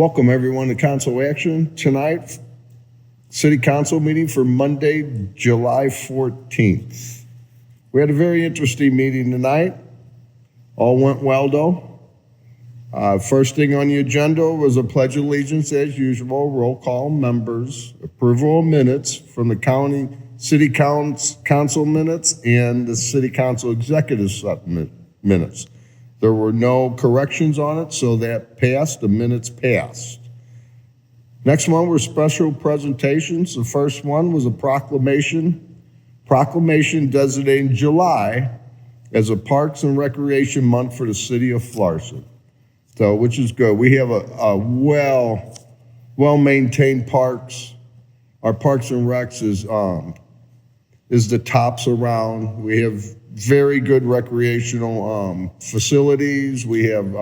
Welcome everyone to Council Action. Tonight, City Council meeting for Monday, July 14th. We had a very interesting meeting tonight. All went well though. First thing on the agenda was a pledge of allegiance as usual, roll call, members, approval of minutes from the City Council minutes and the City Council Executive minutes. There were no corrections on it, so that passed, the minutes passed. Next one were special presentations. The first one was a proclamation designating July as a Parks and Recreation Month for the city of Florissant. So, which is good. We have a well-maintained parks. Our Parks and Recs is the tops around. We have very good recreational facilities. We have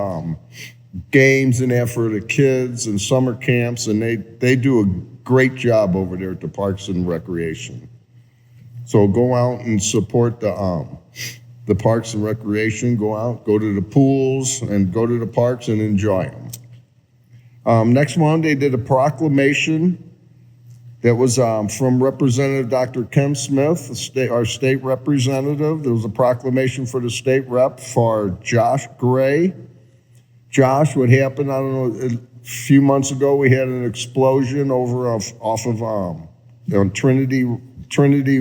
games and that for the kids and summer camps, and they do a great job over there at the Parks and Recreation. So go out and support the Parks and Recreation. Go out, go to the pools, and go to the parks and enjoy them. Next one, they did a proclamation that was from Representative Dr. Kim Smith, our state representative. There was a proclamation for the state rep for Josh Gray. Josh, what happened, I don't know, a few months ago, we had an explosion off of on Trinity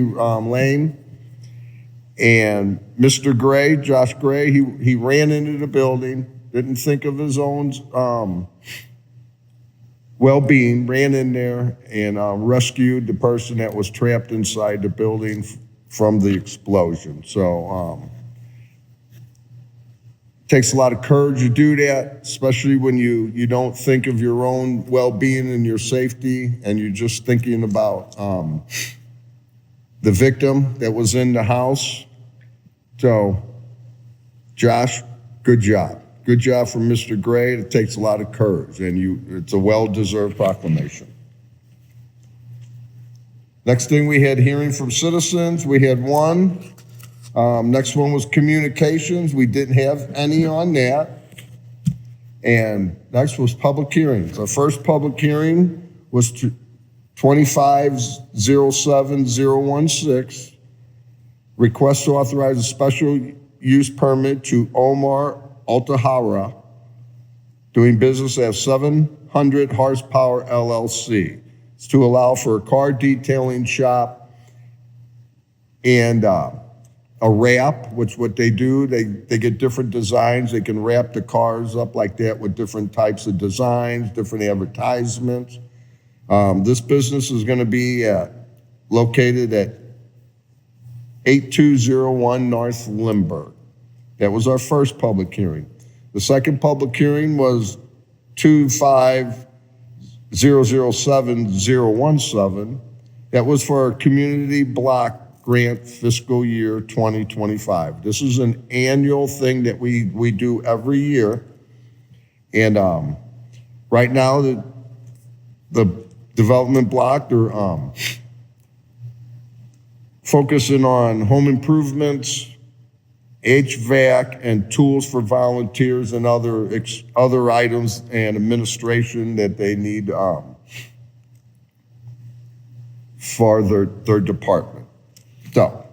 Lane. And Mr. Gray, Josh Gray, he ran into the building, didn't think of his own well-being, ran in there and rescued the person that was trapped inside the building from the explosion. So it takes a lot of courage to do that, especially when you don't think of your own well-being and your safety, and you're just thinking about the victim that was in the house. So, Josh, good job. Good job from Mr. Gray. It takes a lot of courage, and it's a well-deserved proclamation. Next thing, we had hearing from citizens. We had one. Next one was communications. We didn't have any on that. And next was public hearings. Our first public hearing was 2507016, request to authorize a special use permit to Omar Altahara, doing business as 700 Horsepower LLC. It's to allow for a car detailing shop and a wrap, which what they do, they get different designs. They can wrap the cars up like that with different types of designs, different advertisements. This business is going to be located at 8201 North Lindbergh. That was our first public hearing. The second public hearing was 2500717. That was for our community block grant fiscal year 2025. This is an annual thing that we do every year. And right now, the development block, they're focusing on home improvements, HVAC, and tools for volunteers and other items and administration that they need for their department. So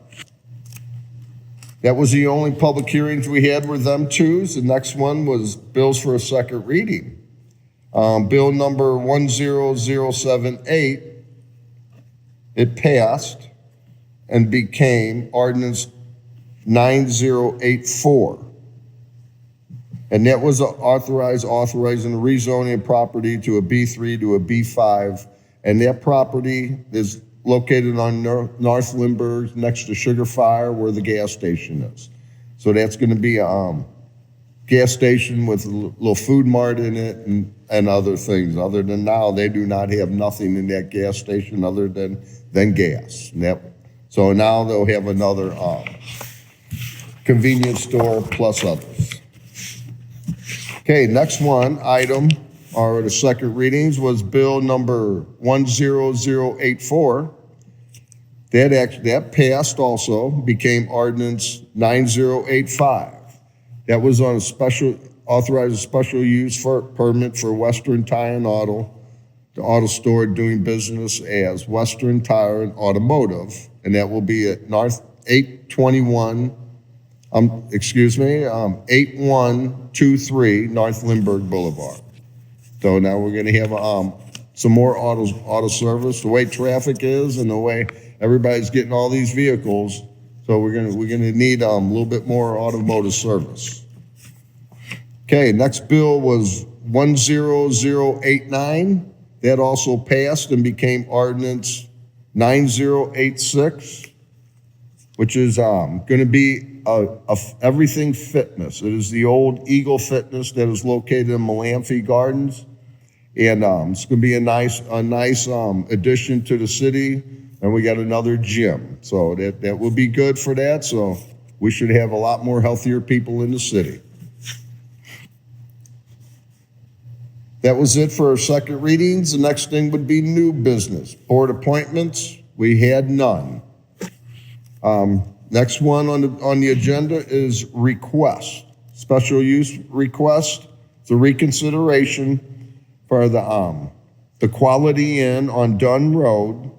that was the only public hearings we had were them twos. The next one was bills for a second reading. Bill number 10078, it passed and became ordinance 9084. And that was authorizing the rezoning of property to a B3 to a B5. And that property is located on North Lindbergh next to Sugar Fire where the gas station is. So that's going to be a gas station with a little food mart in it and other things. Other than now, they do not have nothing in that gas station other than gas. So now they'll have another convenience store plus others. Okay, next item, or the second readings, was bill number 10084. That passed also, became ordinance 9085. That was on a special authorize a special use permit for Western Tire and Auto, the auto store doing business as Western Tire and Automotive, and that will be at North 8123 North Lindbergh Boulevard. So now we're gonna have some more auto service, the way traffic is and the way everybody's getting all these vehicles. So we're gonna need a little bit more automotive service. Okay, next bill was 10089. That also passed and became ordinance 9086, which is gonna be everything fitness. It is the old Eagle Fitness that is located in Malamphy Gardens. And it's gonna be a nice addition to the city. And we got another gym. So that will be good for that. So we should have a lot more healthier people in the city. That was it for our second readings. The next thing would be new business. Board appointments, we had none. Next one on the agenda is request. Special use request. It's a reconsideration for the Quality Inn on Dunn Road.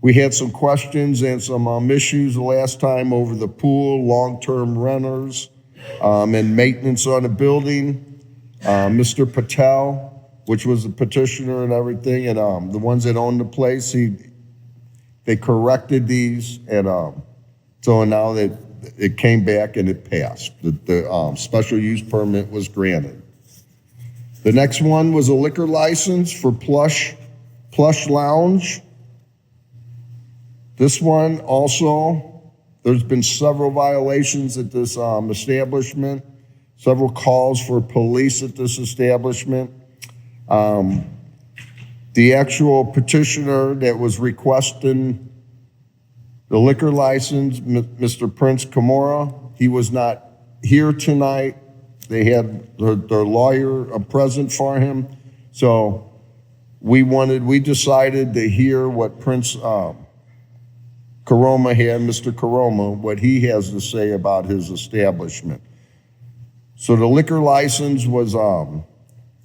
We had some questions and some issues the last time over the pool, long-term renters, and maintenance on the building. Mr. Patel, which was the petitioner and everything, and the ones that owned the place, they corrected these, and so now that it came back and it passed. The special use permit was granted. The next one was a liquor license for Plush Lounge. This one also, there's been several violations at this establishment, several calls for police at this establishment. The actual petitioner that was requesting the liquor license, Mr. Prince Kimura, he was not here tonight. They had their lawyer present for him. So we decided to hear what Prince Karoma had, Mr. Karoma, what he has to say about his establishment. So the liquor license was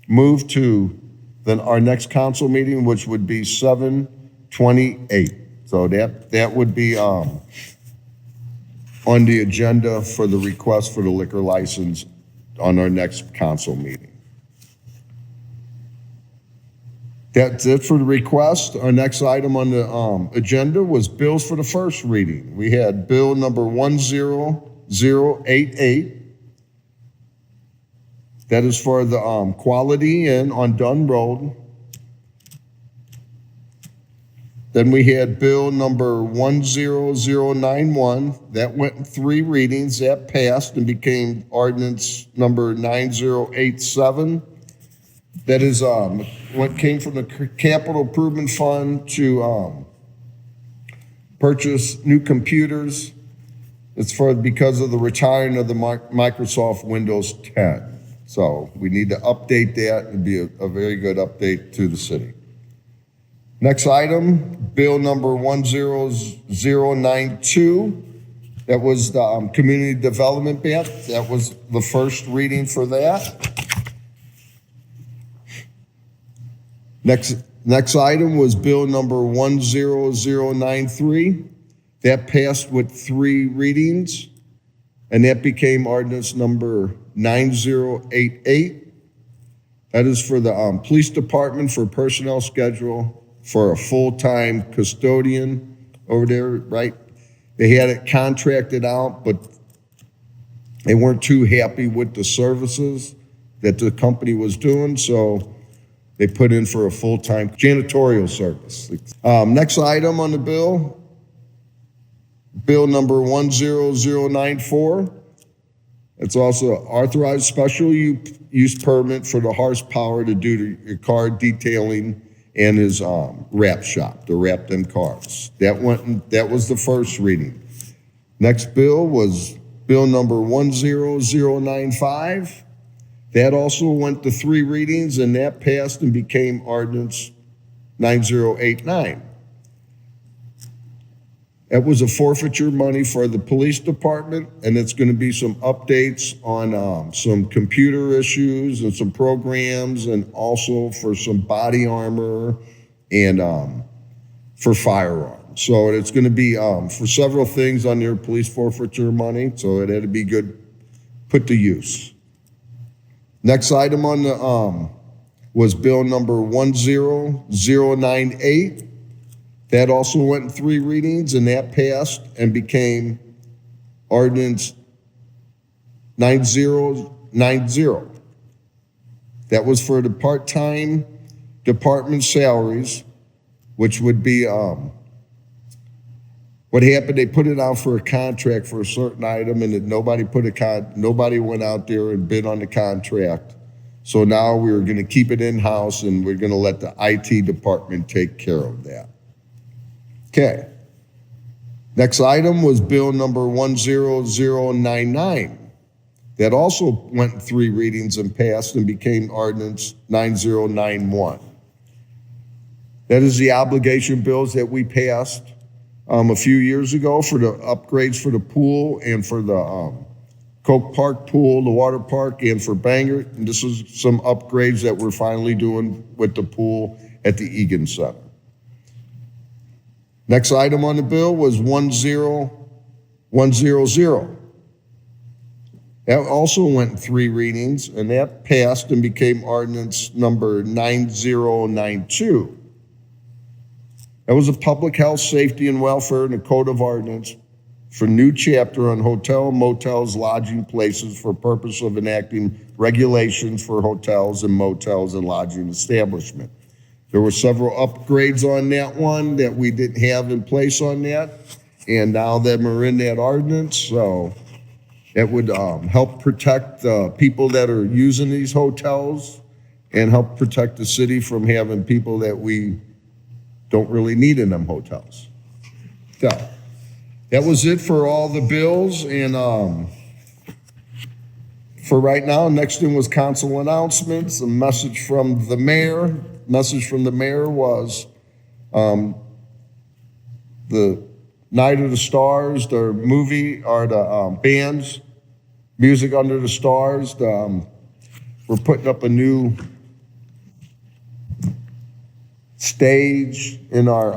moved to our next council meeting, which would be 7/28. So that would be on the agenda for the request for the liquor license on our next council meeting. That's it for the request. Our next item on the agenda was bills for the first reading. We had bill number 10088. That is for the Quality Inn on Dunn Road. Then we had bill number 10091. That went in 3 readings. That passed and became ordinance number 9087. That is what came from the Capital Improvement Fund to purchase new computers. It's because of the retiring of the Microsoft Windows 10. So we need to update that and be a very good update to the city. Next item, bill number 10092. That was the community development ban. That was the first reading for that. Next item was bill number 10093. That passed with 3 readings, and that became ordinance number 9088. That is for the police department for personnel schedule for a full-time custodian over there, right? They had it contracted out, but they weren't too happy with the services that the company was doing, so they put in for a full-time janitorial service. Next item on the bill, bill number 10094. It's also authorized special use permit for the horsepower to do the car detailing and his wrap shop, to wrap them cars. That was the first reading. Next bill was bill number 10095. That also went to 3 readings, and that passed and became ordinance 9089. That was a forfeiture money for the police department, and it's going to be some updates on some computer issues and some programs, and also for some body armor and for firearms. So it's going to be for several things on your police forfeiture money, so it had to be good put to use. Next item on the was bill number 10098. That also went in 3 readings, and that passed and became ordinance 9090. That was for the part-time department salaries, which would be what happened. They put it out for a contract for a certain item, and nobody went out there and bid on the contract. So now we're going to keep it in-house, and we're going to let the IT department take care of that. Okay. Next item was bill number 10099. That also went in 3 readings and passed and became ordinance 9091. That is the obligation bills that we passed a few years ago for the upgrades for the pool and for the Coke Park pool, the water park, and for Bangor. And this is some upgrades that we're finally doing with the pool at the Egan Center. Next item on the bill was 10100. That also went in 3 readings, and that passed and became ordinance number 9092. That was a public health, safety, and welfare in the Code of Ordinance for new chapter on hotel, motels, lodging places for purpose of enacting regulations for hotels and motels and lodging establishment. There were several upgrades on that one that we didn't have in place on that, and now them are in that ordinance, so that would help protect the people that are using these hotels and help protect the city from having people that we don't really need in them hotels. So that was it for all the bills, and for right now, next one was council announcements. A message from the mayor. Message from the mayor was the Night of the Stars, the movie, or the bands, Music Under the Stars. We're putting up a new stage in our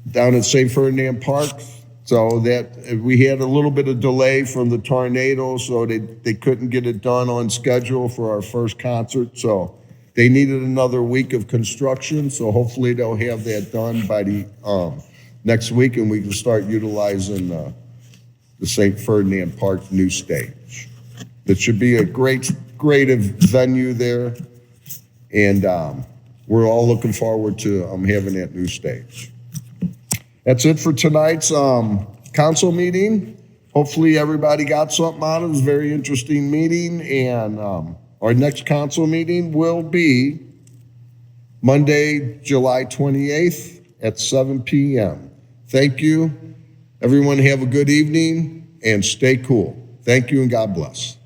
down at St. Ferdinand Park. So that we had a little bit of delay from the tornado, so they couldn't get it done on schedule for our first concert. So they needed another week of construction. So hopefully they'll have that done by the next week, and we can start utilizing the St. Ferdinand Park new stage. It should be a great venue there, and we're all looking forward to having that new stage. That's it for tonight's council meeting. Hopefully everybody got something out of it. It was a very interesting meeting, and our next council meeting will be Monday, July 28th at 7 p.m. Thank you. Everyone have a good evening and stay cool. Thank you and God bless.